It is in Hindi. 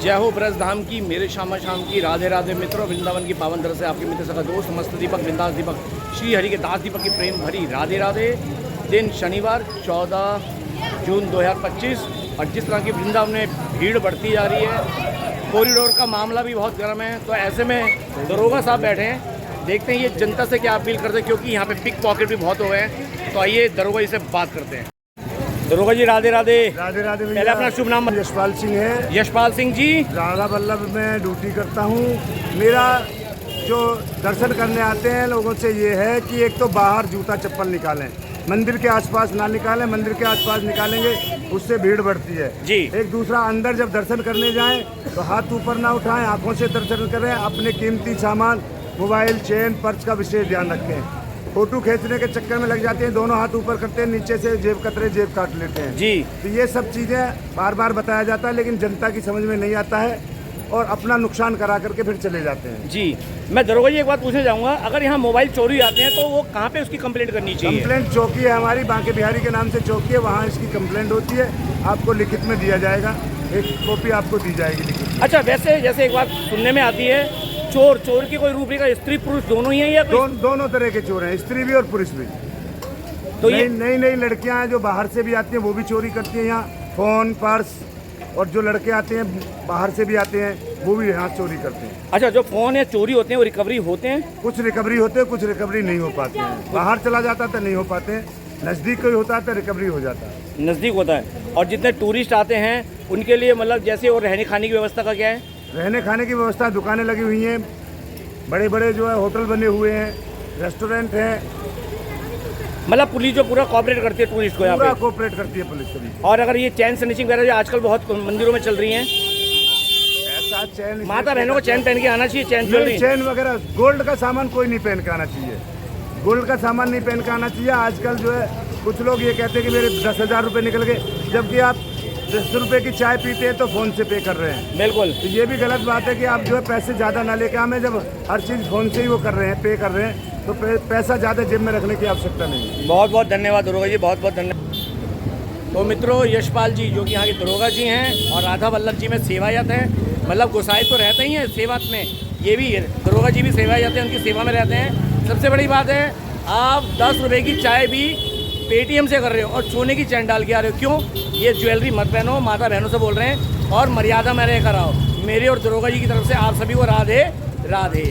जय हो ब्रज धाम की, मेरे शाम की राधे राधे मित्रों। वृंदावन की पावन धरा से आपके मित्र सका दोस्त मस्त दीपक बिंदास दीपक श्री हरि के दास दीपक की प्रेम भरी राधे राधे। दिन शनिवार 14 जून 2025 और जिस तरह की वृंदावन में भीड़ बढ़ती जा रही है, कॉरिडोर का मामला भी बहुत गर्म है। तो ऐसे में दरोगा साहब बैठे हैं, देखते हैं ये जनता से क्या अपील करते हैं, क्योंकि यहाँ पे पिक पॉकेट भी बहुत हो गए हैं। तो आइए दरोगा जी से बात करते हैं। दरोगा जी राधे राधे। राधे राधे। पहले अपना शुभ नाम। यशपाल सिंह है। यशपाल सिंह जी। राधा वल्लभ में ड्यूटी करता हूँ। मेरा जो दर्शन करने आते हैं लोगों से ये है कि एक तो बाहर जूता चप्पल निकालें, मंदिर के आसपास ना निकालें। मंदिर के आसपास निकालेंगे उससे भीड़ बढ़ती है जी। एक दूसरा, अंदर जब दर्शन करने जाएं तो हाथ ऊपर ना उठाएं, आंखों से दर्शन करें। अपने कीमती सामान मोबाइल, चेन, पर्स का विशेष ध्यान रखें। फोटो खींचने के चक्कर में लग जाते हैं, दोनों हाथ ऊपर करते हैं, नीचे से जेब कतरे जेब काट लेते हैं जी। तो ये सब चीज़ें बार बार बताया जाता है, लेकिन जनता की समझ में नहीं आता है और अपना नुकसान करा करके फिर चले जाते हैं जी। मैं दरोगा जी एक बात पूछने जाऊंगा, अगर यहाँ मोबाइल चोरी आते हैं तो वो कहाँ पे उसकी कंप्लेंट करनी चाहिए? कंप्लेंट चौकी है हमारी, बांके बिहारी के नाम से चौकी है, वहाँ इसकी कंप्लेंट होती है। आपको लिखित में दिया जाएगा, एक कॉपी आपको दी जाएगी लिखित। अच्छा, वैसे जैसे एक बात सुनने में आती है, चोर की कोई रूपरेखा स्त्री पुरुष दोनों ही है या दोनों तरह के चोर हैं, स्त्री भी और पुरुष भी। तो ये नई लड़कियां हैं जो बाहर से भी आती हैं, वो भी चोरी करती हैं यहाँ, फोन, पर्स। और जो लड़के आते हैं बाहर से भी आते हैं, वो भी यहाँ चोरी करते हैं। अच्छा, जो फोन या चोरी होते हैं वो रिकवरी होते हैं? कुछ रिकवरी होते हैं, कुछ रिकवरी नहीं हो पाते हैं। बाहर चला जाता तो नहीं हो पाते हैं, नज़दीक कोई होता है तो रिकवरी हो जाता है। नज़दीक होता है। और जितने टूरिस्ट आते हैं उनके लिए मतलब जैसे और रहने खाने की व्यवस्था का क्या है? रहने खाने की व्यवस्था, दुकानें लगी हुई हैं, बड़े बड़े जो है होटल बने हुए हैं, रेस्टोरेंट हैं। मतलब पुलिस जो पूरा कोऑपरेट करती है टूरिस्ट को, यहाँ पे कोऑपरेट करती है पुलिस भी। और अगर ये चैन स्नैचिंग वगैरह आजकल बहुत मंदिरों में चल रही हैं, ऐसा चैन, माता बहनों को चैन पहन के आना चाहिए। चैन वगैरह गोल्ड का सामान कोई नहीं पहन के आना चाहिए, गोल्ड का सामान नहीं पहन के आना चाहिए। आजकल जो है कुछ लोग ये कहते हैं कि मेरे 10,000 रुपये निकल गए, जबकि आप 10 रुपये की चाय पीते हैं तो फ़ोन से पे कर रहे हैं। बिल्कुल। तो ये भी गलत बात है कि आप जो है पैसे ज़्यादा ना लेके हमें, जब हर चीज़ फ़ोन से ही वो कर रहे हैं, पे कर रहे हैं, तो पैसा ज़्यादा जेब में रखने की आवश्यकता नहीं है। बहुत बहुत धन्यवाद दरोगा जी, बहुत बहुत धन्यवाद। तो मित्रों, यशपाल जी जो कि यहाँ के दरोगा जी हैं और राधा वल्लभ जी में सेवायत हैं, मतलब गोसाई तो रहते ही हैं सेवात में, ये भी दरोगा जी भी सेवायत हैं, उनकी सेवा में रहते हैं। सबसे बड़ी बात है, आप 10 रुपये की चाय भी पेटीएम से कर रहे हो और सोने की चैन डाल के आ रहे हो, क्यों? ये ज्वेलरी मत पहनो, माता बहनों से बोल रहे हैं, और मर्यादा में रह कर आओ। मेरे और दरोगा जी की तरफ से आप सभी को राधे राधे।